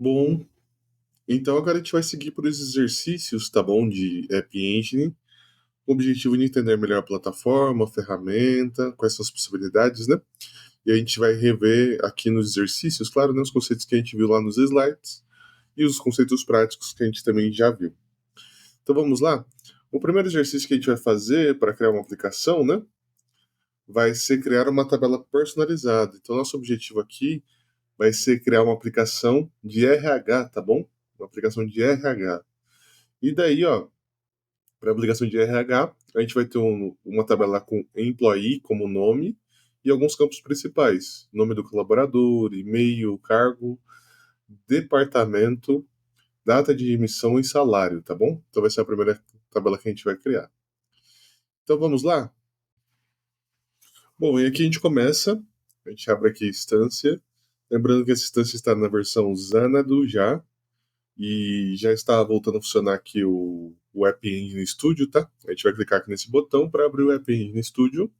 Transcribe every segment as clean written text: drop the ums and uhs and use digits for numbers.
Bom, então agora a gente vai seguir por esses exercícios, tá bom, de App Engine, com o objetivo de entender melhor a plataforma, a ferramenta, quais são as possibilidades, né? E a gente vai rever aqui nos exercícios, claro, né, os conceitos que a gente viu lá nos slides e os conceitos práticos que a gente também já viu. Então vamos lá? O primeiro exercício que a gente vai fazer para criar uma aplicação, né, vai ser criar uma tabela personalizada. Então nosso objetivo aqui vai ser criar uma aplicação de RH, tá bom? Uma aplicação de RH. E daí, ó, para a aplicação de RH, a gente vai ter uma tabela com employee como nome e alguns campos principais: nome do colaborador, e-mail, cargo, departamento, data de emissão e salário, tá bom? Então vai ser a primeira tabela que a gente vai criar. Então vamos lá? Bom, e aqui a gente começa, a gente abre aqui a instância, lembrando que essa instância está na versão Xanadu já, e já está voltando a funcionar aqui o App Engine Studio, tá? A gente vai clicar aqui nesse botão para abrir o App Engine Studio.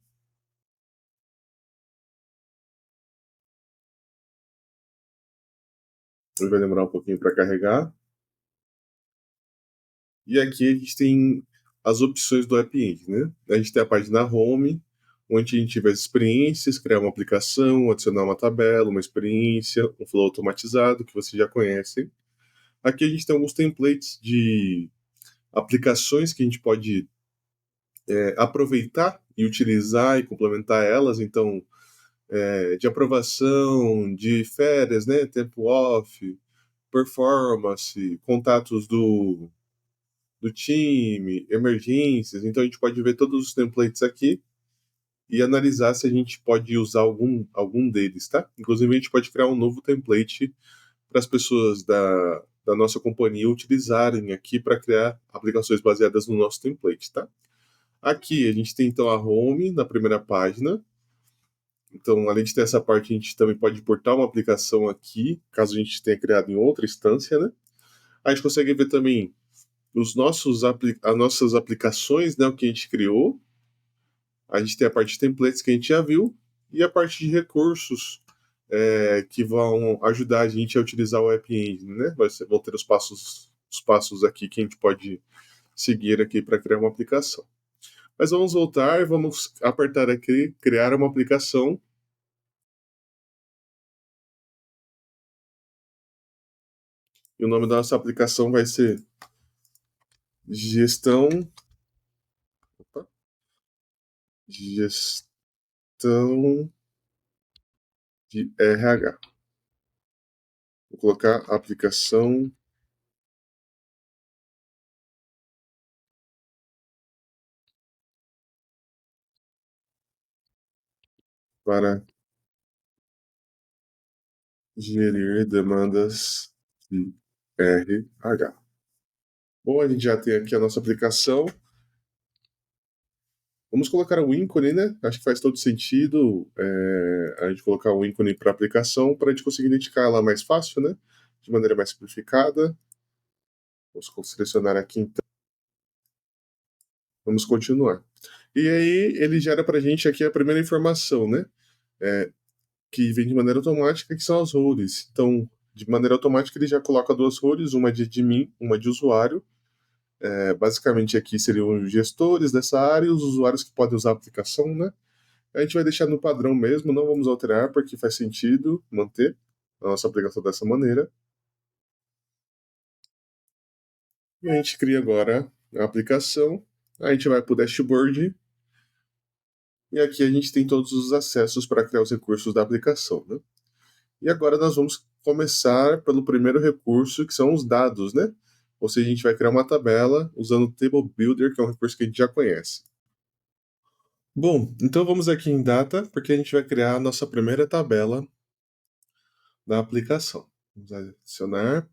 Ele vai demorar um pouquinho para carregar. E aqui a gente tem as opções do App Engine, né? A gente tem a página Home, onde a gente vê as experiências, criar uma aplicação, adicionar uma tabela, uma experiência, um flow automatizado, que vocês já conhecem. Aqui a gente tem alguns templates de aplicações que a gente pode aproveitar e utilizar e complementar elas. Então, de aprovação, de férias, né? Tempo off, performance, contatos do time, emergências. Então a gente pode ver todos os templates aqui e analisar se a gente pode usar algum deles, tá? Inclusive a gente pode criar um novo template para as pessoas da nossa companhia utilizarem aqui para criar aplicações baseadas no nosso template, tá? Aqui a gente tem então a home na primeira página. Então, além de ter essa parte, a gente também pode importar uma aplicação aqui, caso a gente tenha criado em outra instância, né? A gente consegue ver também as nossas aplicações, né, o que a gente criou. A gente tem a parte de templates que a gente já viu e a parte de recursos que vão ajudar a gente a utilizar o App Engine, né? Vão ter os passos aqui que a gente pode seguir aqui para criar uma aplicação. Mas vamos voltar e vamos apertar aqui, criar uma aplicação. E o nome da nossa aplicação vai ser Gestão. Opa, Gestão de RH. Vou colocar aplicação para gerir demandas de RH. Bom, a gente já tem aqui a nossa aplicação. Vamos colocar o ícone, né? Acho que faz todo sentido a gente colocar o ícone para aplicação para a gente conseguir identificar ela mais fácil, né? De maneira mais simplificada. Vamos selecionar aqui então. Vamos continuar. E aí ele gera para a gente aqui a primeira informação, né? É, que vem de maneira automática, que são as roles. Então, de maneira automática, ele já coloca duas roles, uma de admin, uma de usuário. Basicamente, aqui seriam os gestores dessa área e os usuários que podem usar a aplicação, né? A gente vai deixar no padrão mesmo, não vamos alterar, porque faz sentido manter a nossa aplicação dessa maneira. E a gente cria agora a aplicação, a gente vai para o dashboard, e aqui a gente tem todos os acessos para criar os recursos da aplicação, né? E agora nós vamos começar pelo primeiro recurso, que são os dados, né? Ou seja, a gente vai criar uma tabela usando o Table Builder, que é um recurso que a gente já conhece. Bom, então vamos aqui em Data, porque a gente vai criar a nossa primeira tabela da aplicação. Vamos adicionar.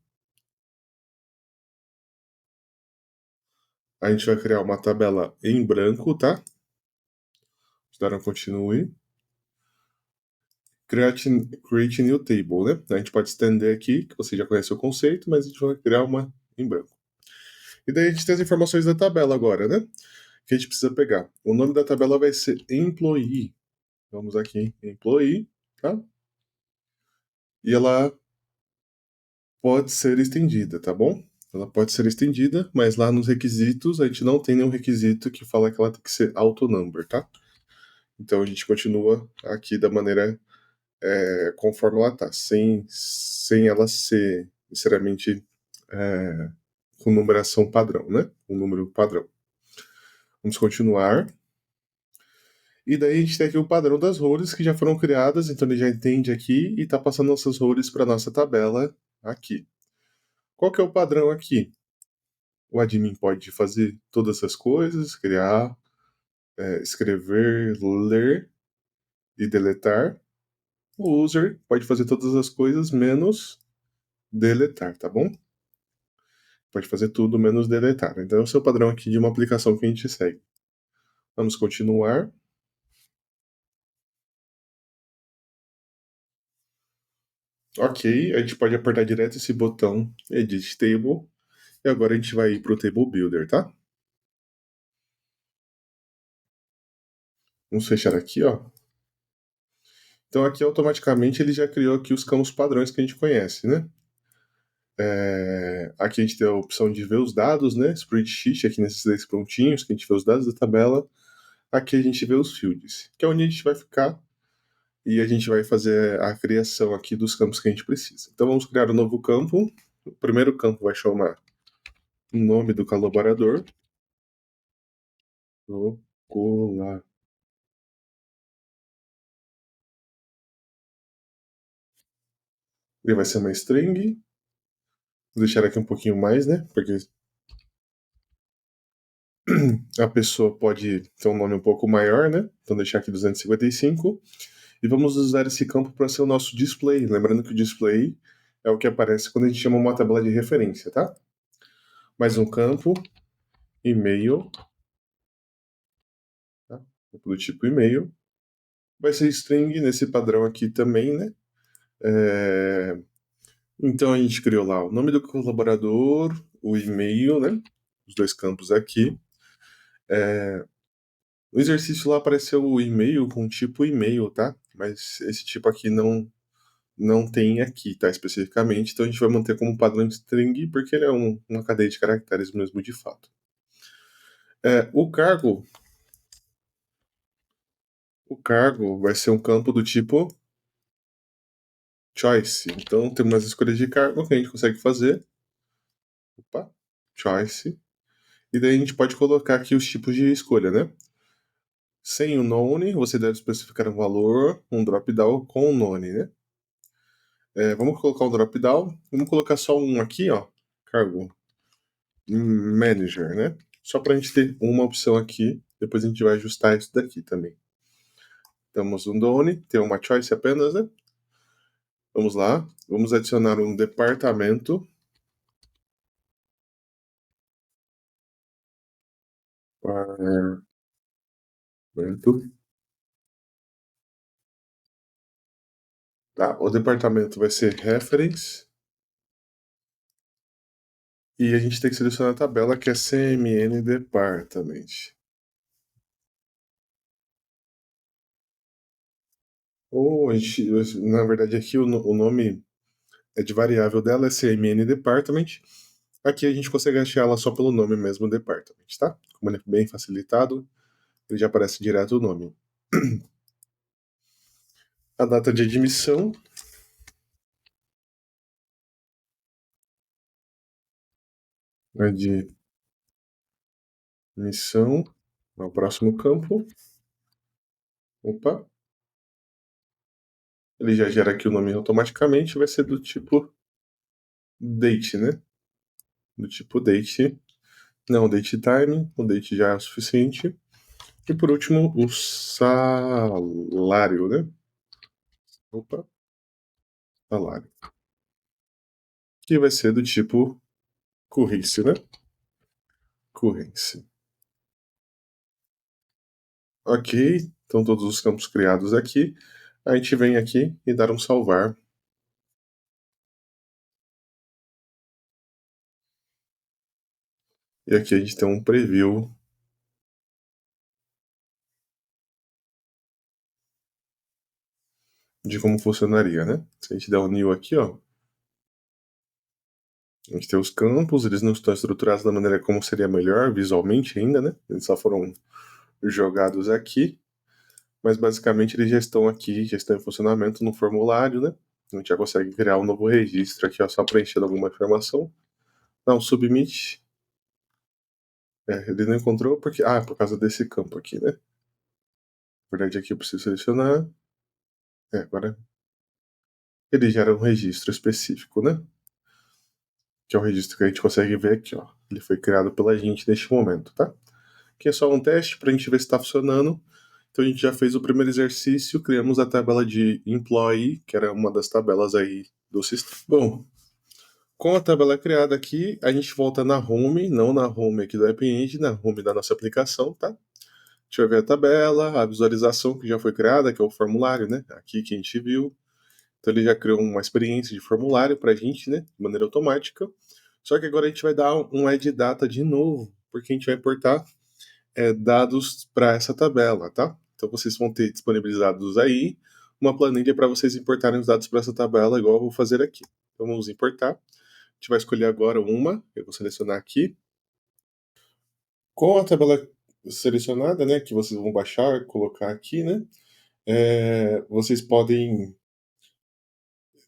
A gente vai criar uma tabela em branco, tá? Vamos dar um continue. Create new table, né? A gente pode estender aqui, que você já conhece o conceito, mas a gente vai criar uma em branco. E daí a gente tem as informações da tabela agora, né? Que a gente precisa pegar. O nome da tabela vai ser employee. Vamos aqui em employee, tá? E ela pode ser estendida, tá bom? Ela pode ser estendida, mas lá nos requisitos a gente não tem nenhum requisito que fala que ela tem que ser auto-number, tá? Então a gente continua aqui da maneira conforme ela tá, sem ela ser necessariamente é, com numeração padrão, né? Um número padrão. Vamos continuar. E daí a gente tem aqui o padrão das roles que já foram criadas, então ele já entende aqui e está passando nossas roles para nossa tabela aqui. Qual que é o padrão aqui? O admin pode fazer todas essas coisas, criar, escrever, ler e deletar. O user pode fazer todas as coisas menos deletar, tá bom? Pode fazer tudo menos deletar. Então, esse é o padrão aqui de uma aplicação que a gente segue. Vamos continuar. Ok, a gente pode apertar direto esse botão Edit Table. E agora a gente vai ir para o Table Builder, tá? Vamos fechar aqui, ó. Então aqui automaticamente ele já criou aqui os campos padrões que a gente conhece, né? Aqui a gente tem a opção de ver os dados, né? Spreadsheet, aqui nesses 10 pontinhos, que a gente vê os dados da tabela. Aqui a gente vê os fields, que é onde a gente vai ficar e a gente vai fazer a criação aqui dos campos que a gente precisa. Então vamos criar um novo campo. O primeiro campo vai chamar o nome do colaborador. Colar. Ele vai ser uma string. Vou deixar aqui um pouquinho mais, né? Porque a pessoa pode ter um nome um pouco maior, né? Então deixar aqui 255. E vamos usar esse campo para ser o nosso display. Lembrando que o display é o que aparece quando a gente chama uma tabela de referência, tá? Mais um campo, e-mail, tá? Do tipo e-mail. Vai ser string nesse padrão aqui também, né? Então a gente criou lá o nome do colaborador, o e-mail, né? Os dois campos aqui. No exercício lá apareceu o e-mail com tipo e-mail, tá? Mas esse tipo aqui não tem aqui, tá? Especificamente. Então a gente vai manter como padrão de string porque ele é uma cadeia de caracteres mesmo de fato. O cargo vai ser um campo do tipo choice. Então tem umas escolhas de cargo que a gente consegue fazer. Opa, choice. E daí a gente pode colocar aqui os tipos de escolha, né? Sem o none, você deve especificar um valor, um drop-down com o none, né? Vamos colocar um drop-down. Vamos colocar só um aqui, ó. Cargo manager, né? Só para a gente ter uma opção aqui. Depois a gente vai ajustar isso daqui também. Temos um Done, tem uma choice apenas, né? Vamos lá. Vamos adicionar um departamento. Departamento. Tá, o departamento vai ser reference. E a gente tem que selecionar a tabela que é CMN Department. Ou a gente, na verdade aqui o nome é de variável dela, é CMN Department. Aqui a gente consegue achar ela só pelo nome mesmo, Department, tá? Como ele é bem facilitado, ele já aparece direto o nome. A data de admissão. Admissão. É o próximo campo. Opa. Ele já gera aqui o nome automaticamente, vai ser do tipo date, né? Do tipo date. Não, date time. O date já é o suficiente. E por último, o salário, né? Opa, salário. Que vai ser do tipo currency, né? Currency. Ok, então todos os campos criados aqui. A gente vem aqui e dar um salvar. E aqui a gente tem um preview de como funcionaria, né? Se a gente der um new aqui, ó, A gente tem os campos, eles não estão estruturados da maneira como seria melhor visualmente ainda, né? Eles só foram jogados aqui, mas basicamente eles já estão aqui, já estão em funcionamento no formulário, né? A gente já consegue criar um novo registro aqui, ó, só preenchendo alguma informação. Dá um submit. Ele não encontrou porque. Ah, por causa desse campo aqui, né? Na verdade, aqui eu preciso selecionar. Agora ele gera um registro específico, né? Que é o registro que a gente consegue ver aqui, ó. Ele foi criado pela gente neste momento, tá? Aqui é só um teste para a gente ver se está funcionando. Então a gente já fez o primeiro exercício, criamos a tabela de employee, que era uma das tabelas aí do sistema. Bom, com a tabela criada aqui, a gente volta na home, não na home aqui do App Engine, na home da nossa aplicação, tá? A gente vai ver a tabela, a visualização que já foi criada, que é o formulário, né? Aqui que a gente viu. Então ele já criou uma experiência de formulário para a gente, né? De maneira automática. Só que agora a gente vai dar um add data de novo, porque a gente vai importar dados para essa tabela, tá? Então vocês vão ter disponibilizados aí uma planilha para vocês importarem os dados para essa tabela, igual eu vou fazer aqui. Então vamos importar. A gente vai escolher agora uma, eu vou selecionar aqui. Com a tabela selecionada, né, que vocês vão baixar, colocar aqui, né, vocês podem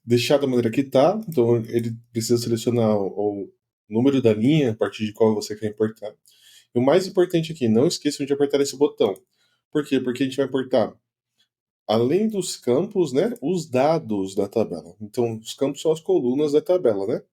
deixar da maneira que está. Então ele precisa selecionar o número da linha a partir de qual você quer importar. E o mais importante aqui, não esqueçam de apertar esse botão. Por quê? Porque a gente vai importar, além dos campos, né, os dados da tabela. Então, os campos são as colunas da tabela, né,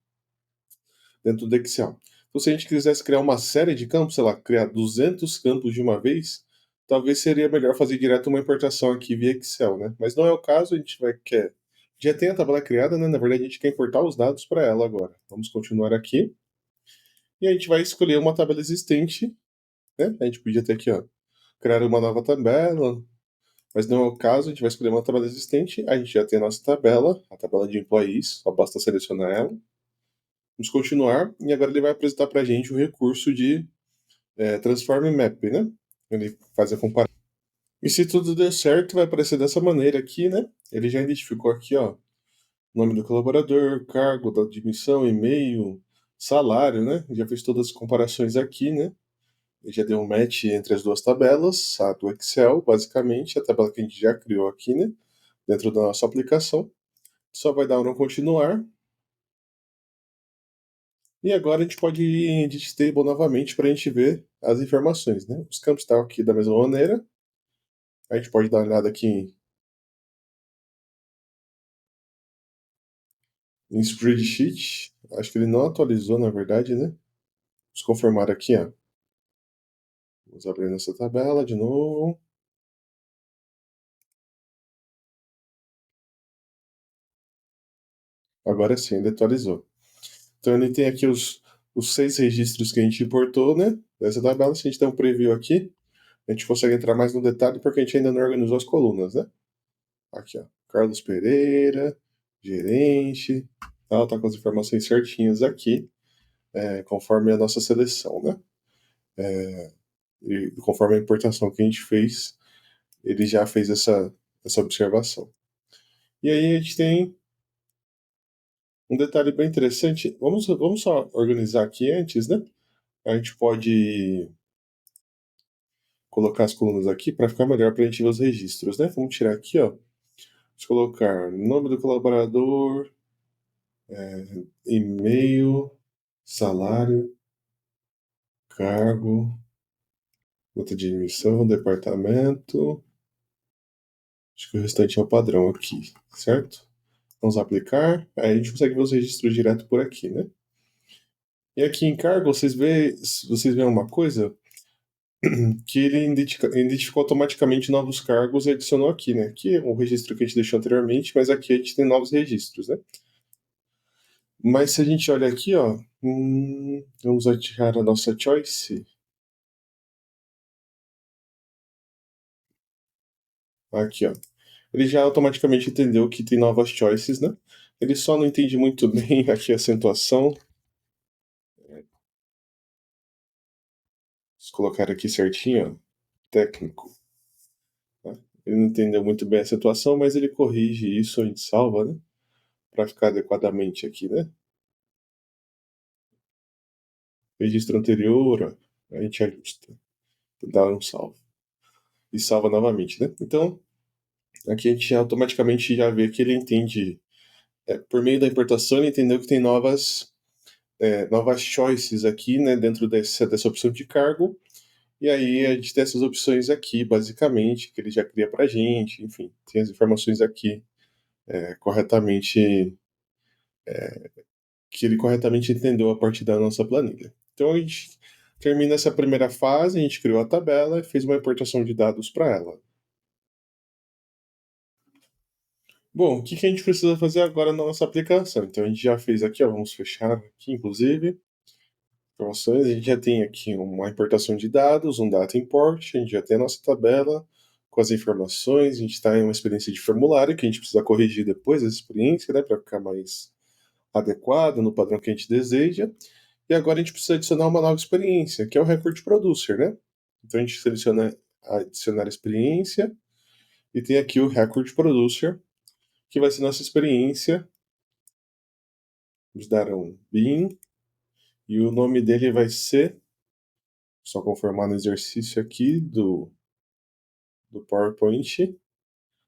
dentro do Excel. Então, se a gente quisesse criar uma série de campos, sei lá, criar 200 campos de uma vez, talvez seria melhor fazer direto uma importação aqui via Excel, né? Mas não é o caso, a gente vai quer já tem a tabela criada, né? Na verdade, a gente quer importar os dados para ela agora. Vamos continuar aqui. E a gente vai escolher uma tabela existente, né? A gente podia ter aqui, ó, criar uma nova tabela, mas não é o caso, a gente vai escolher uma tabela existente, a gente já tem a nossa tabela, a tabela de employees, só basta selecionar ela. Vamos continuar, e agora ele vai apresentar para a gente o recurso de Transform Map, né? Ele faz a comparação. E se tudo der certo, vai aparecer dessa maneira aqui, né? Ele já identificou aqui, ó, nome do colaborador, cargo, data de missão, e-mail, salário, né? Já fez todas as comparações aqui, né? Ele já deu um match entre as duas tabelas, a do Excel, basicamente, a tabela que a gente já criou aqui, né? Dentro da nossa aplicação. Só vai dar um continuar. E agora a gente pode ir em Edit Table novamente para a gente ver as informações, né? Os campos estão aqui da mesma maneira. A gente pode dar uma olhada aqui em Spreadsheet. Acho que ele não atualizou, na verdade, né? Vamos confirmar aqui, ó. Vamos abrir nossa tabela de novo. Agora sim, ele atualizou. Então ele tem aqui os 6 registros que a gente importou, né? Dessa tabela. Se a gente der um preview aqui, a gente consegue entrar mais no detalhe porque a gente ainda não organizou as colunas, né? Aqui, ó. Carlos Pereira, gerente, tal, tá com as informações certinhas aqui, conforme a nossa seleção, né? E conforme a importação que a gente fez, ele já fez essa observação. E aí a gente tem um detalhe bem interessante. Vamos só organizar aqui antes, né? A gente pode colocar as colunas aqui para ficar melhor para a gente ver os registros, né? Vamos tirar aqui, ó. Vamos colocar nome do colaborador, e-mail, salário, cargo, nota de emissão, departamento. Acho que o restante é o padrão aqui, certo? Vamos aplicar. Aí a gente consegue ver os registros direto por aqui, né? E aqui em cargo, vocês veem uma coisa que ele identificou automaticamente novos cargos e adicionou aqui, né? Aqui é o registro que a gente deixou anteriormente, mas aqui a gente tem novos registros, né? Mas se a gente olha aqui, ó, vamos ativar a nossa choice. Aqui, ó. Ele já automaticamente entendeu que tem novas choices, né? Ele só não entende muito bem aqui a acentuação. Vamos colocar aqui certinho, ó, técnico. Tá? Ele não entendeu muito bem a acentuação, mas ele corrige isso, a gente salva, né? Para ficar adequadamente aqui, né? registro anterior, ó, a gente ajusta, dá um salvo e salva novamente, né? Então, aqui a gente automaticamente já vê que ele entende, por meio da importação, ele entendeu que tem novas choices aqui, né, dentro dessa opção de cargo. E aí a gente tem essas opções aqui, basicamente, que ele já cria para a gente, enfim, tem as informações aqui corretamente, que ele corretamente entendeu a partir da nossa planilha. Então a gente termina essa primeira fase, a gente criou a tabela e fez uma importação de dados para ela. Bom, o que que a gente precisa fazer agora na nossa aplicação? Então a gente já fez aqui, ó, vamos fechar aqui, inclusive, informações, a gente já tem aqui uma importação de dados, um data import, a gente já tem a nossa tabela com as informações, a gente está em uma experiência de formulário que a gente precisa corrigir depois dessa experiência, né, para ficar mais adequado no padrão que a gente deseja. E agora a gente precisa adicionar uma nova experiência, que é o Record Producer, né? Então a gente seleciona adicionar experiência e tem aqui o Record Producer, que vai ser nossa experiência. Vamos dar um bin e o nome dele vai ser, só confirmar no exercício aqui do PowerPoint,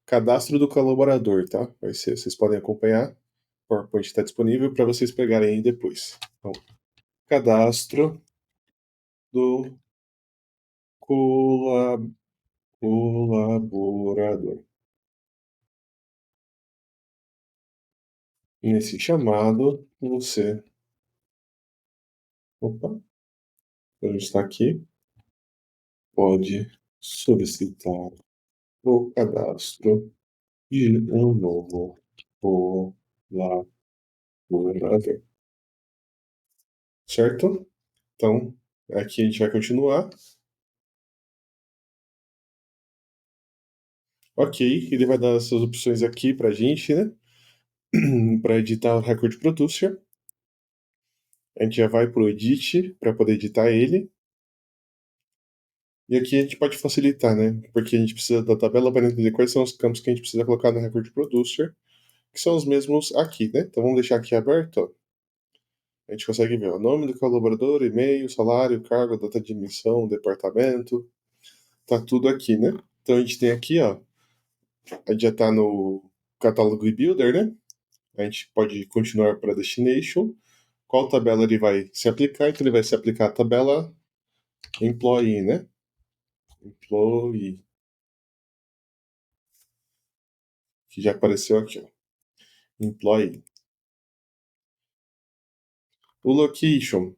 cadastro do colaborador, tá? Vai ser, vocês podem acompanhar. O PowerPoint está disponível para vocês pegarem aí depois. Então, cadastro do colaborador. Nesse chamado, você. Opa, ele está aqui. Pode solicitar o cadastro de um novo colaborador. Certo? Então, aqui a gente vai continuar. Ok, ele vai dar essas opções aqui pra gente, né? Para editar o Record Producer. A gente já vai pro Edit para poder editar ele. E aqui a gente pode facilitar, né? Porque a gente precisa da tabela para entender quais são os campos que a gente precisa colocar no Record Producer, que são os mesmos aqui, né? Então vamos deixar aqui aberto, ó. A gente consegue ver o nome do colaborador, e-mail, salário, cargo, data de emissão, departamento. Tá tudo aqui, né? Então a gente tem aqui, ó. A gente já tá no catálogo e builder, né? A gente pode continuar para destination. Qual tabela ele vai se aplicar? Então ele vai se aplicar a tabela employee, né? Employee, que já apareceu aqui, ó. Employee. O location,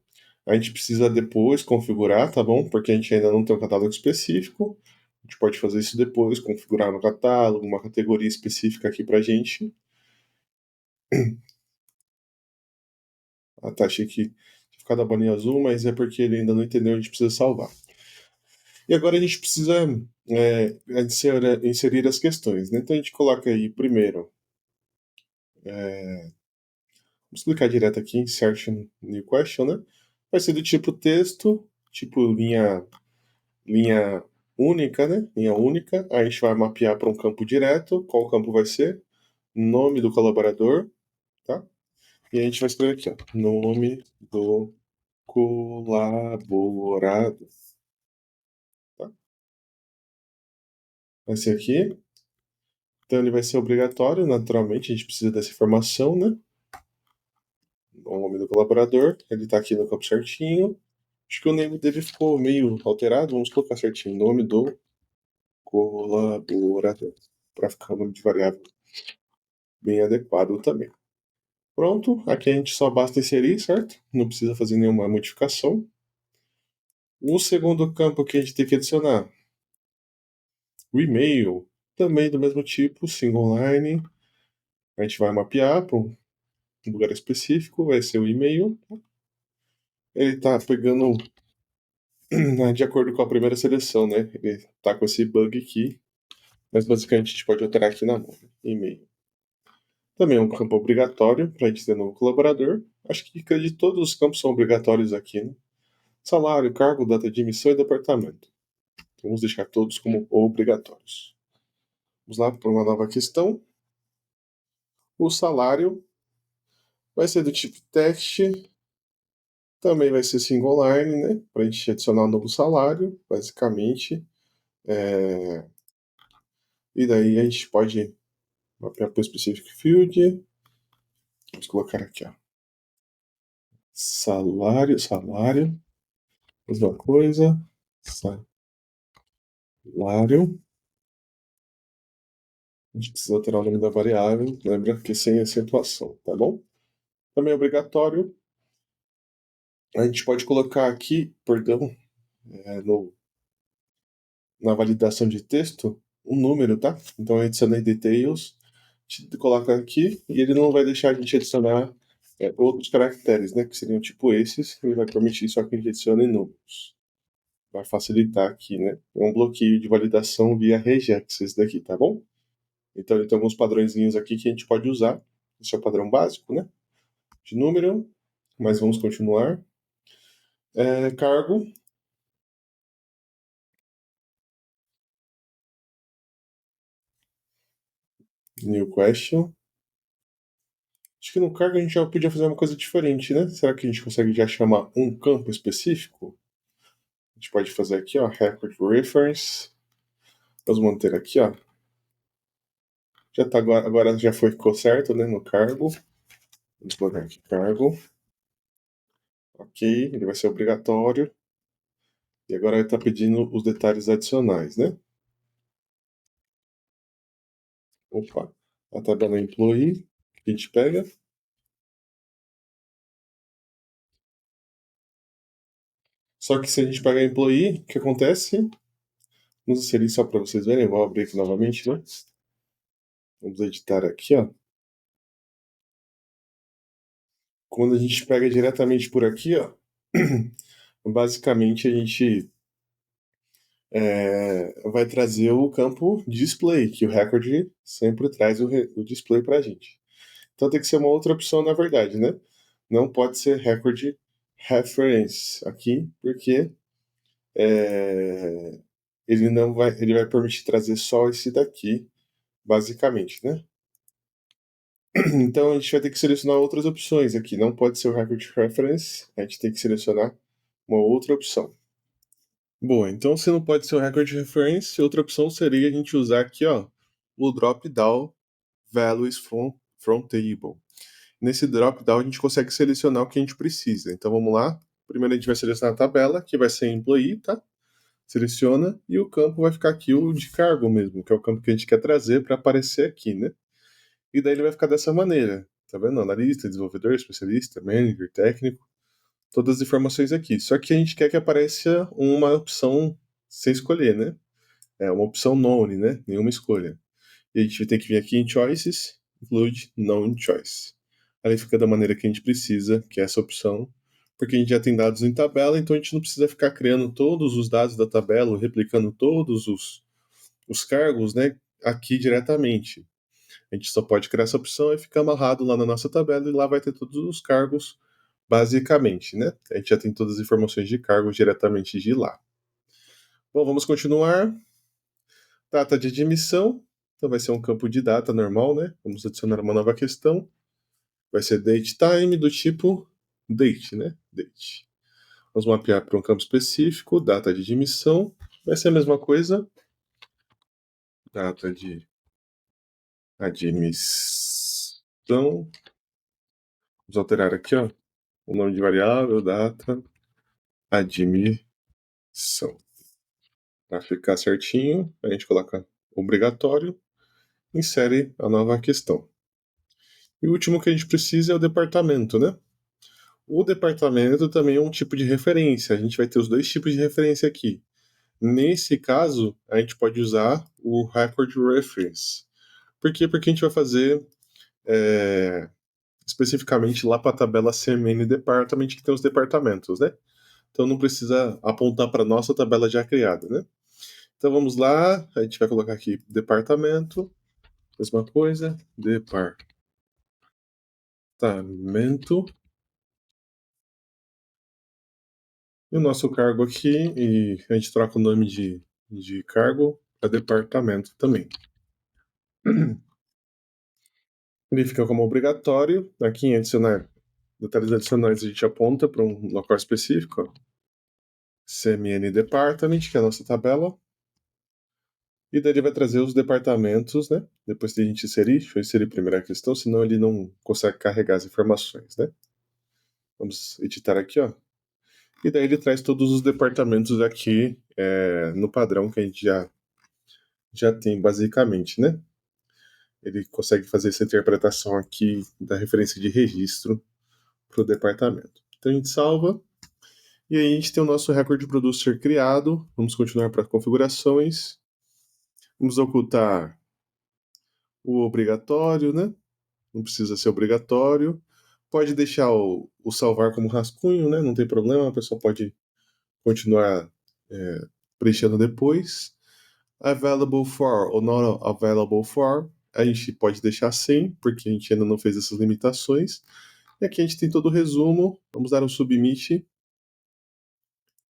a gente precisa depois configurar, tá bom? Porque a gente ainda não tem um catálogo específico. A gente pode fazer isso depois, configurar no catálogo, uma categoria específica aqui pra gente. Ah, tá, achei que tinha ficado a bolinha azul, mas é porque ele ainda não entendeu, a gente precisa salvar. E agora a gente precisa inserir as questões, né? Então a gente coloca aí primeiro, vamos clicar direto aqui, Insert New Question, né? Vai ser do tipo texto, tipo linha única, né? Linha única. Aí a gente vai mapear para um campo direto. Qual campo vai ser? Nome do colaborador, tá? E a gente vai escrever aqui, ó, nome do colaborador, tá? Vai ser aqui. Então ele vai ser obrigatório, naturalmente, a gente precisa dessa informação, né? O nome do colaborador, ele está aqui no campo certinho. Acho que o nome dele ficou meio alterado, vamos colocar certinho. Nome do colaborador, para ficar o nome de variável bem adequado também. Pronto, aqui a gente só basta inserir, certo? Não precisa fazer nenhuma modificação. O segundo campo que a gente tem que adicionar, o e-mail, também do mesmo tipo, single line. A gente vai mapear para um lugar específico, vai ser o e-mail. Ele está pegando de acordo com a primeira seleção, né? Ele está com esse bug aqui, mas basicamente a gente pode alterar aqui na mão, e-mail. Também é um campo obrigatório para a gente ter novo colaborador. Acho que acredito que todos os campos são obrigatórios aqui, né? Salário, cargo, data de emissão e departamento. Vamos deixar todos como obrigatórios. Vamos lá para uma nova questão. O salário vai ser do tipo text Também vai ser single line, né? Para a gente adicionar um novo salário, basicamente. E daí a gente pode mapear para o specific field. Vamos colocar aqui, ó. Salário, salário. Mesma coisa. Salário. A gente precisa alterar o nome da variável. Lembra que sem acentuação, tá bom? Também é obrigatório. A gente pode colocar aqui, perdão, na validação de texto, um número, tá? Então eu adicionei details, coloca aqui e ele não vai deixar a gente adicionar outros caracteres, né? Que seriam tipo esses, ele vai permitir só que a gente adicione números. Vai facilitar aqui, né? É um bloqueio de validação via regex esse daqui, tá bom? Então ele tem alguns padrõezinhos aqui que a gente pode usar. Esse é o padrão básico, né? De número, mas vamos continuar. Cargo. New question. Acho que no cargo a gente já podia fazer uma coisa diferente, né? Será que a gente consegue já chamar um campo específico? A gente pode fazer aqui, ó, record reference. Vamos manter aqui, ó. Já tá agora já ficou certo, né, no cargo. Vamos colocar aqui cargo. Ok, ele vai ser obrigatório. E agora ele está pedindo os detalhes adicionais, né? Opa, a tabela employee que a gente pega. Só que se a gente pegar employee, o que acontece? Vamos inserir só para vocês verem. Eu vou abrir aqui novamente, né? Vamos editar aqui, ó. Quando a gente pega diretamente por aqui, ó, basicamente a gente vai trazer o campo display, que o record sempre traz o display para a gente. Então tem que ser uma outra opção, na verdade, né? Não pode ser record reference aqui, porque é, ele vai permitir trazer só esse daqui, basicamente, né? Então a gente vai ter que selecionar outras opções aqui. Não pode ser o record reference, a gente tem que selecionar uma outra opção. Boa, então se não pode ser o record reference, outra opção seria a gente usar aqui, ó, o drop down values from table. Nesse drop down a gente consegue selecionar o que a gente precisa. Então vamos lá. Primeiro a gente vai selecionar a tabela, que vai ser employee, tá? Seleciona e o campo vai ficar aqui o de cargo mesmo, que é o campo que a gente quer trazer para aparecer aqui, né? E daí ele vai ficar dessa maneira, tá vendo? Analista, desenvolvedor, especialista, manager, técnico, todas as informações aqui. Só que a gente quer que apareça uma opção sem escolher, né? É uma opção none, né? Nenhuma escolha. E a gente vai ter que vir aqui em choices, include known choice. Aí fica da maneira que a gente precisa, que é essa opção, porque a gente já tem dados em tabela, então a gente não precisa ficar criando todos os dados da tabela, replicando todos os cargos, né, aqui diretamente. A gente só pode criar essa opção e ficar amarrado lá na nossa tabela e lá vai ter todos os cargos, basicamente, né? A gente já tem todas as informações de cargos diretamente de lá. Bom, vamos continuar. Data de admissão. Então vai ser um campo de data normal, né? Vamos adicionar uma nova questão. Vai ser date time do tipo date, né? Date. Vamos mapear para um campo específico, data de admissão. Vai ser a mesma coisa. Data de admissão. Vamos alterar aqui, ó, o nome de variável, data, admissão. Para ficar certinho, a gente coloca obrigatório, insere a nova questão. E o último que a gente precisa é o departamento, né? O departamento também é um tipo de referência. A gente vai ter os dois tipos de referência aqui. Nesse caso, a gente pode usar o record reference. Por quê? Porque a gente vai fazer especificamente lá para a tabela CMN Department, que tem os departamentos, né? Então não precisa apontar para a nossa tabela já criada, né? Então vamos lá, a gente vai colocar aqui departamento, mesma coisa, departamento, e o nosso cargo aqui, e a gente troca o nome de cargo para departamento também. Ele fica como obrigatório, aqui em adicionar Detalhes adicionais a gente aponta para um local específico, ó. CMN Department, que é a nossa tabela. E daí ele vai trazer os departamentos, né? Depois de a gente inserir, deixa eu inserir primeiro a questão, senão ele não consegue carregar as informações, né? Vamos editar aqui, ó. E daí ele traz todos os departamentos aqui no padrão que a gente já tem basicamente, né? Ele consegue fazer essa interpretação aqui da referência de registro para o departamento. Então a gente salva e aí a gente tem o nosso recorde producer criado. Vamos continuar para configurações. Vamos ocultar o obrigatório, né? Não precisa ser obrigatório. Pode deixar o salvar como rascunho, né? Não tem problema, a pessoa pode continuar preenchendo depois. Available for ou not available for, a gente pode deixar sem, porque a gente ainda não fez essas limitações. E aqui a gente tem todo o resumo. Vamos dar um submit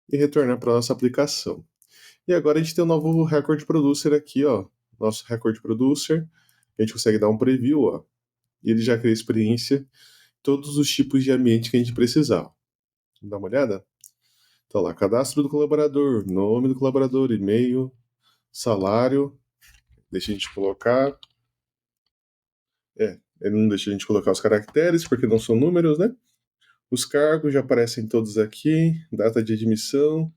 e retornar para a nossa aplicação. E agora a gente tem um novo Record Producer aqui, ó. Nosso Record Producer. A gente consegue dar um preview, ó. E ele já cria experiência, todos os tipos de ambiente que a gente precisar. Vamos dar uma olhada? Então lá, cadastro do colaborador, nome do colaborador, e-mail, salário. Deixa a gente colocar. Ele não deixa a gente colocar os caracteres, porque não são números, né? Os cargos já aparecem todos aqui, data de admissão,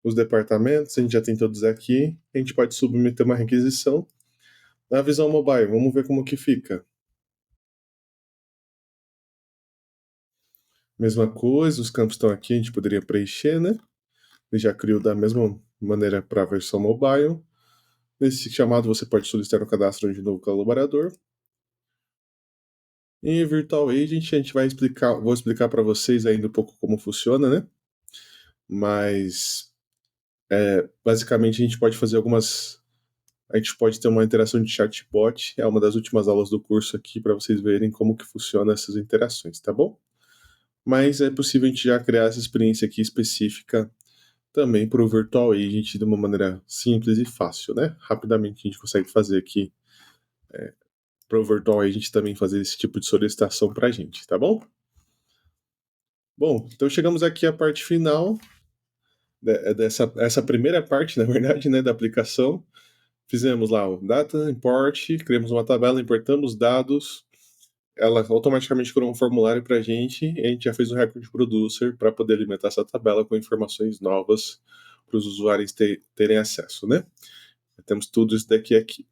os departamentos, a gente já tem todos aqui. A gente pode submeter uma requisição. Na visão mobile, vamos ver como que fica. Mesma coisa, os campos estão aqui, a gente poderia preencher, né? Ele já criou da mesma maneira para a versão mobile. Nesse chamado, você pode solicitar o cadastro de novo colaborador. Em Virtual Agent, a gente vai explicar, vou explicar para vocês ainda um pouco como funciona, né? Mas basicamente a gente pode fazer algumas. A gente pode ter uma interação de chatbot, é uma das últimas aulas do curso aqui para vocês verem como que funciona essas interações, tá bom? Mas é possível a gente já criar essa experiência aqui específica também para o Virtual Agent de uma maneira simples e fácil, né? Rapidamente a gente consegue fazer aqui para o Virtual Agent também fazer esse tipo de solicitação para a gente, tá bom? Bom, então chegamos aqui à parte final dessa primeira parte, na verdade, né, da aplicação. Fizemos lá o Data Import, criamos uma tabela, importamos dados, ela automaticamente criou um formulário para a gente e a gente já fez um Record Producer para poder alimentar essa tabela com informações novas para os usuários terem acesso, né? Temos tudo isso daqui aqui.